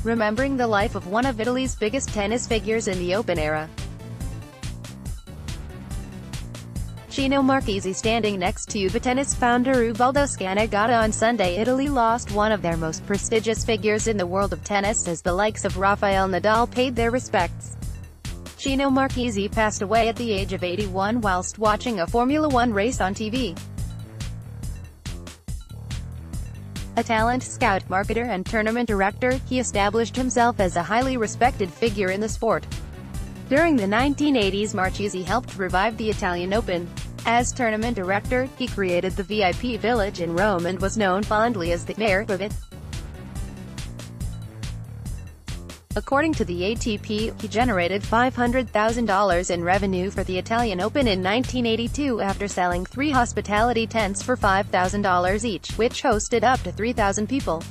remembering the life of one of Italy's biggest tennis figures in the Open era. Cino Marchese standing next to Ubitennis founder Ubaldo Scanagatta on Sunday. Italy lost one of their most prestigious figures in the world of tennis as the likes of Rafael Nadal paid their respects. Cino Marchese passed away at the age of 81 whilst watching a Formula One race on TV. A talent scout, marketer and tournament director, he established himself as a highly respected figure in the sport. During the 1980s, Marchese helped revive the Italian Open. As tournament director, he created the VIP village in Rome and was known fondly as the mayor of it. According to the ATP, he generated $500,000 in revenue for the Italian Open in 1982 after selling 3 hospitality tents for $5,000 each, which hosted up to 3,000 people.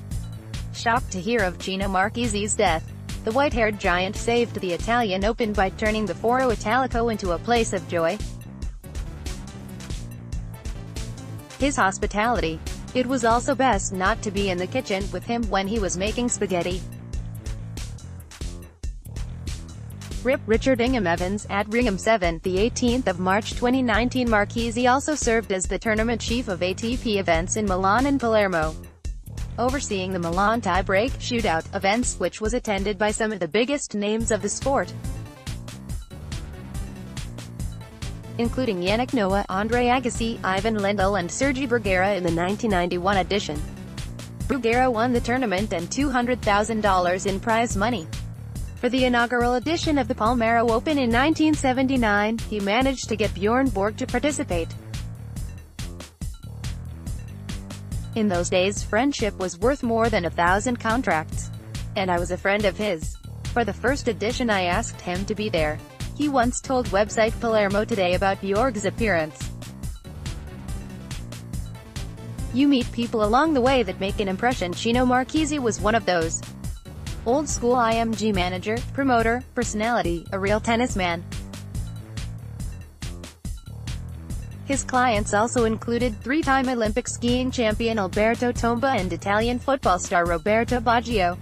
Shocked to hear of Cino Marchese's death, the white-haired giant saved the Italian Open by turning the Foro Italico into a place of joy. His hospitality. It was also best not to be in the kitchen with him when he was making spaghetti. Rip Richard Ingham Evans, at Ringham7, the 18th of March 2019. Marchese also served as the tournament chief of ATP events in Milan and Palermo, overseeing the Milan tie-break shootout events, which was attended by some of the biggest names of the sport, including Yannick Noah, Andre Agassi, Ivan Lendl and Sergi Bruguera in the 1991 edition. Bruguera won the tournament and $200,000 in prize money. For the inaugural edition of the Palmero Open in 1979, he managed to get Bjorn Borg to participate. In those days, friendship was worth more than 1,000 contracts. And I was a friend of his. For the first edition I asked him to be there. He once told website Palermo Today about Bjorg's appearance. You meet people along the way that make an impression. Cino Marchese was one of those. Old school IMG manager, promoter, personality, a real tennis man. His clients also included 3-time Olympic skiing champion Alberto Tomba and Italian football star Roberto Baggio.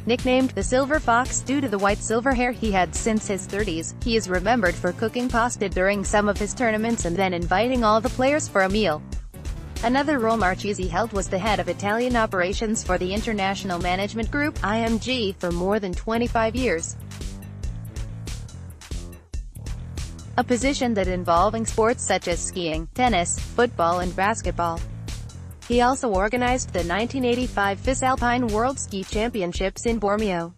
Nicknamed the Silver Fox due to the white silver hair he had since his 30s, he is remembered for cooking pasta during some of his tournaments and then inviting all the players for a meal. Another role Marchese held was the head of Italian operations for the International Management Group, IMG, for more than 25 years. A position that involving sports such as skiing, tennis, football and basketball. He also organized the 1985 FIS Alpine World Ski Championships in Bormio.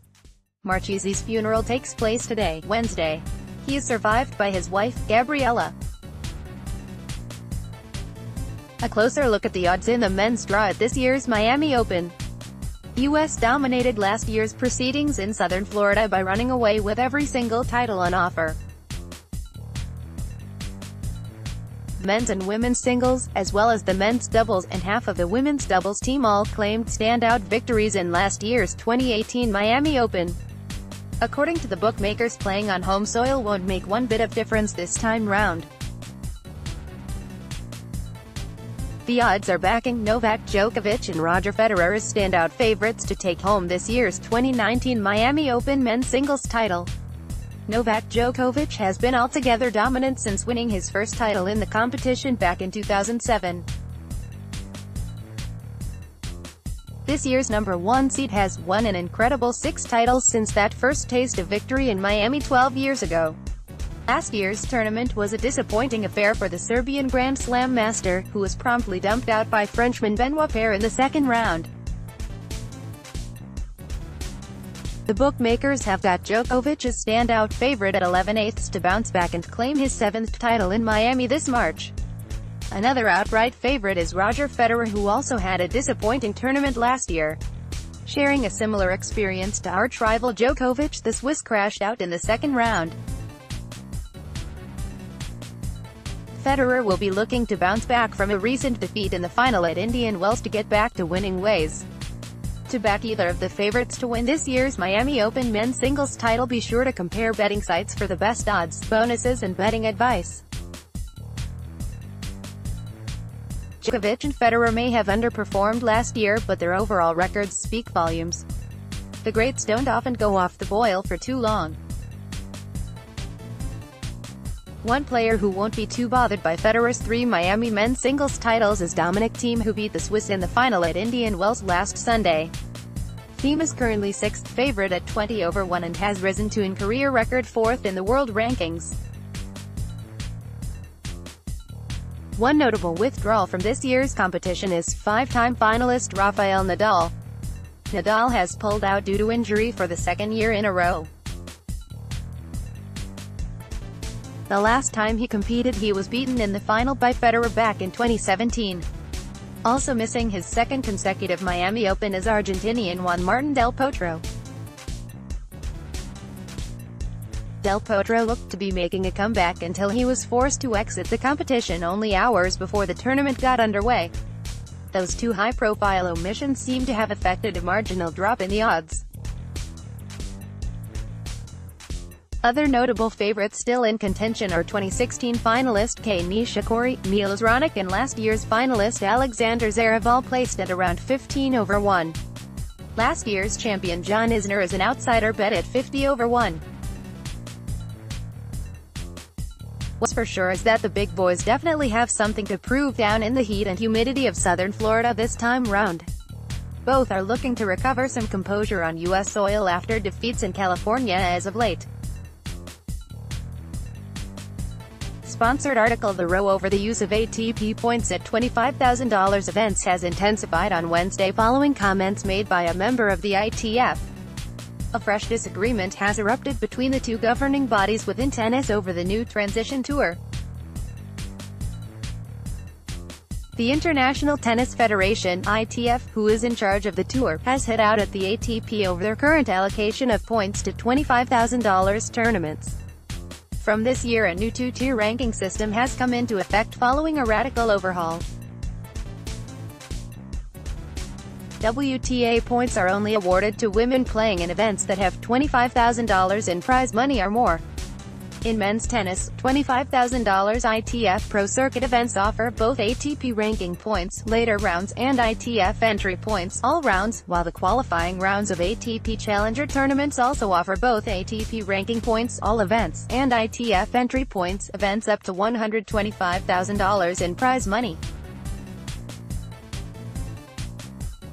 Marchese's funeral takes place today, Wednesday. He is survived by his wife, Gabriella. A closer look at the odds in the men's draw at this year's Miami Open. U.S. dominated last year's proceedings in Southern Florida by running away with every single title on offer. Men's and women's singles, as well as the men's doubles and half of the women's doubles team all claimed standout victories in last year's 2018 Miami Open. According to the bookmakers, playing on home soil won't make one bit of difference this time round. The odds are backing Novak Djokovic and Roger Federer as standout favorites to take home this year's 2019 Miami Open men's singles title. Novak Djokovic has been altogether dominant since winning his first title in the competition back in 2007. This year's #1 seed has won an incredible 6 titles since that first taste of victory in Miami 12 years ago. Last year's tournament was a disappointing affair for the Serbian Grand Slam master, who was promptly dumped out by Frenchman Benoit Paire in the second round. The bookmakers have got Djokovic as standout favorite at 11/8 to bounce back and claim his 7th title in Miami this March. Another outright favorite is Roger Federer, who also had a disappointing tournament last year. Sharing a similar experience to arch-rival Djokovic, the Swiss crashed out in the second round. Federer will be looking to bounce back from a recent defeat in the final at Indian Wells to get back to winning ways. To back either of the favorites to win this year's Miami Open men's singles title, be sure to compare betting sites for the best odds, bonuses and betting advice. Djokovic and Federer may have underperformed last year, but their overall records speak volumes. The greats don't often go off the boil for too long. One player who won't be too bothered by Federer's 3 Miami men's singles titles is Dominic Thiem, who beat the Swiss in the final at Indian Wells last Sunday. Thiem is currently 6th favorite at 20/1 and has risen to a career record 4th in the world rankings. One notable withdrawal from this year's competition is 5-time finalist Rafael Nadal. Nadal has pulled out due to injury for the second year in a row. The last time he competed, he was beaten in the final by Federer back in 2017. Also missing his second consecutive Miami Open is Argentinian Juan Martín del Potro. Del Potro looked to be making a comeback until he was forced to exit the competition only hours before the tournament got underway. Those two high-profile omissions seem to have affected a marginal drop in the odds. Other notable favorites still in contention are 2016 finalist Kei Nishikori, Milos Raonic and last year's finalist Alexander Zverev, all placed at around 15/1. Last year's champion John Isner is an outsider bet at 50/1. What's for sure is that the big boys definitely have something to prove down in the heat and humidity of southern Florida this time round. Both are looking to recover some composure on U.S. soil after defeats in California as of late. Sponsored article: The row over the use of ATP points at $25,000 events has intensified on Wednesday following comments made by a member of the ITF. A fresh disagreement has erupted between the two governing bodies within tennis over the new transition tour. The International Tennis Federation (ITF), who is in charge of the tour, has hit out at the ATP over their current allocation of points to $25,000 tournaments. From this year, a new two-tier ranking system has come into effect following a radical overhaul. WTA points are only awarded to women playing in events that have $25,000 in prize money or more. In men's tennis, $25,000 ITF Pro Circuit events offer both ATP ranking points, later rounds, and ITF entry points, all rounds, while the qualifying rounds of ATP Challenger tournaments also offer both ATP ranking points, all events, and ITF entry points, events up to $125,000 in prize money.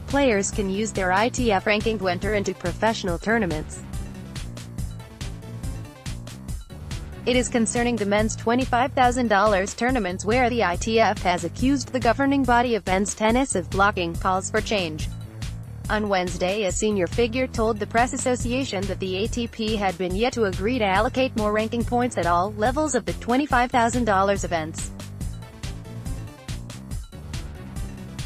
Players can use their ITF ranking to enter into professional tournaments. It is concerning the men's $25,000 tournaments where the ITF has accused the governing body of men's tennis of blocking calls for change. On Wednesday, a senior figure told the Press Association that the ATP had been yet to agree to allocate more ranking points at all levels of the $25,000 events,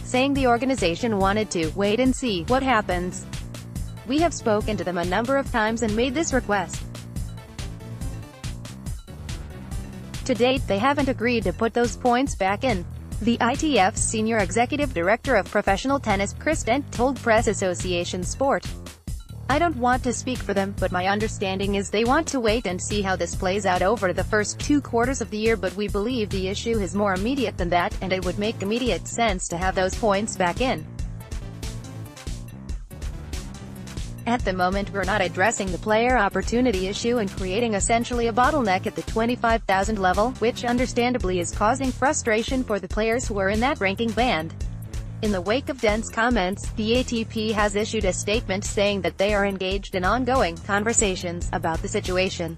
saying the organization wanted to wait and see what happens. "We have spoken to them a number of times and made this request. To date, they haven't agreed to put those points back in," the ITF's senior executive director of professional tennis, Chris Dent, told Press Association Sport. "I don't want to speak for them, but my understanding is they want to wait and see how this plays out over the first 2 quarters of the year, but we believe the issue is more immediate than that, and it would make immediate sense to have those points back in. At the moment, we're not addressing the player opportunity issue and creating essentially a bottleneck at the 25,000 level, which understandably is causing frustration for the players who are in that ranking band." In the wake of Dent's comments, the ATP has issued a statement saying that they are engaged in ongoing conversations about the situation,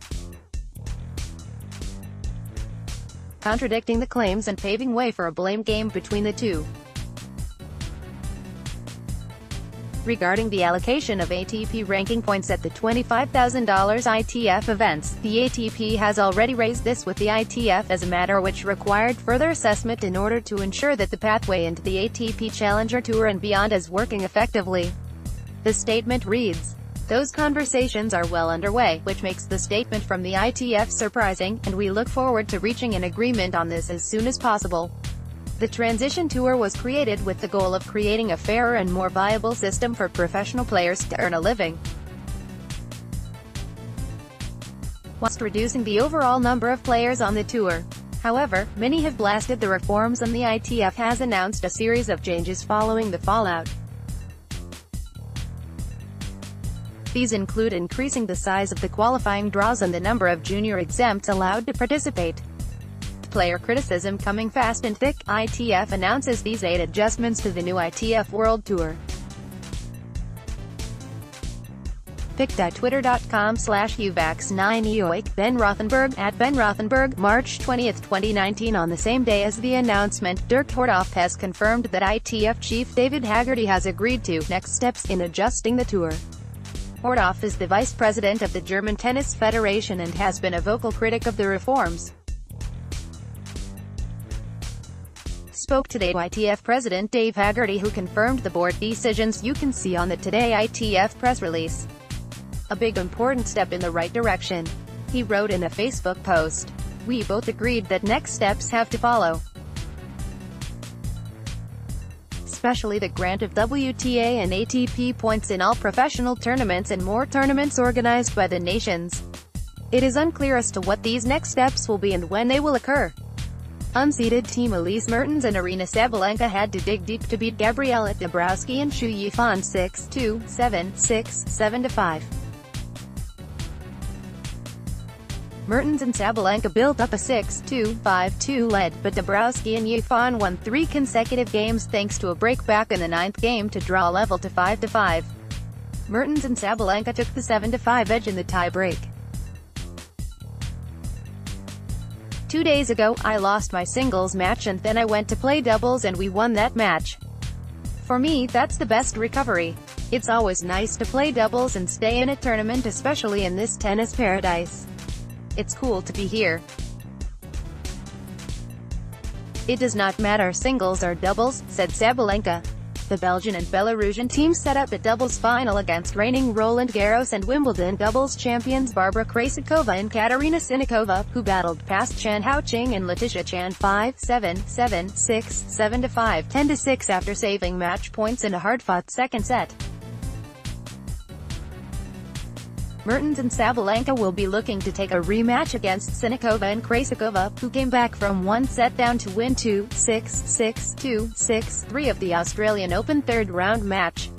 contradicting the claims and paving way for a blame game between the two. Regarding the allocation of ATP ranking points at the $25,000 ITF events, the ATP has already raised this with the ITF as a matter which required further assessment in order to ensure that the pathway into the ATP Challenger Tour and beyond is working effectively. The statement reads, "Those conversations are well underway, which makes the statement from the ITF surprising, and we look forward to reaching an agreement on this as soon as possible." The transition tour was created with the goal of creating a fairer and more viable system for professional players to earn a living, whilst reducing the overall number of players on the tour. However, many have blasted the reforms, and the ITF has announced a series of changes following the fallout. These include increasing the size of the qualifying draws and the number of junior exempts allowed to participate. Player criticism coming fast and thick, ITF announces these 8 adjustments to the new ITF World Tour. Pic.twitter.com/uvax9eoik, Ben Rothenberg, @Ben March 20, 2019. On the same day as the announcement, Dirk Hortoff has confirmed that ITF chief David Haggerty has agreed to next steps in adjusting the tour. Hortoff is the vice president of the German Tennis Federation and has been a vocal critic of the reforms. Spoke today ITF President Dave Haggerty, who confirmed the board decisions. You can see on the Today ITF press release. A big important step in the right direction. He wrote in a Facebook post. We both agreed that next steps have to follow. Especially the grant of WTA and ATP points in all professional tournaments and more tournaments organized by the nations. It is unclear as to what these next steps will be and when they will occur. Unseeded team Elise Mertens and Aryna Sabalenka had to dig deep to beat Gabriela Dabrowski and Xu Yifan 6-2, 7-6, 7-5. Mertens and Sabalenka built up a 6-2, 5-2 lead, but Dabrowski and Yifan won 3 consecutive games thanks to a break back in the 9th game to draw level to 5-5. Mertens and Sabalenka took the 7-5 edge in the tie-break. 2 days ago, I lost my singles match and then I went to play doubles and we won that match. For me, that's the best recovery. It's always nice to play doubles and stay in a tournament, especially in this tennis paradise. It's cool to be here. It does not matter singles or doubles, said Sabalenka. The Belgian and Belarusian teams set up a doubles final against reigning Roland Garros and Wimbledon doubles champions Barbara Krejcikova and Katerina Siniakova, who battled past Chan Haoqing and Letitia Chan 5-7, 7-6, 7-5, 10-6 after saving match points in a hard-fought second set. Mertens and Sabalenka will be looking to take a rematch against Siniakova and Krejcikova, who came back from one set down to win 2-6, 6-2, 6-3 of the Australian Open third-round match.